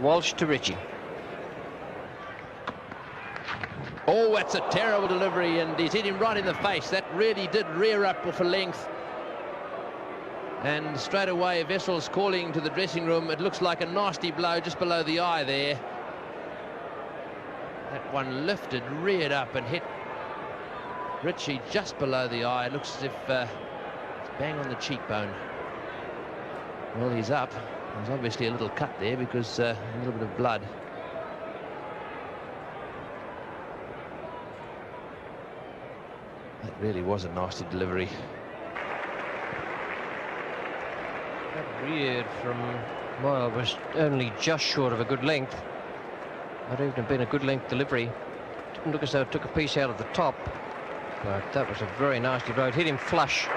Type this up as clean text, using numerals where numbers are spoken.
Walsh to Ritchie. Oh, that's a terrible delivery, and he's hit him right in the face. That really did rear up for length. And straight away, Vessel's calling to the dressing room. It looks like a nasty blow just below the eye there. That one lifted, reared up and hit Ritchie just below the eye. It looks as if it's bang on the cheekbone. Well, he's up. There's obviously a little cut there because a little bit of blood. That really was a nasty delivery. That reared from, well, was only just short of a good length. Might even have been a good length delivery. Didn't look as though it took a piece out of the top, but that was a very nasty blow. It hit him flush.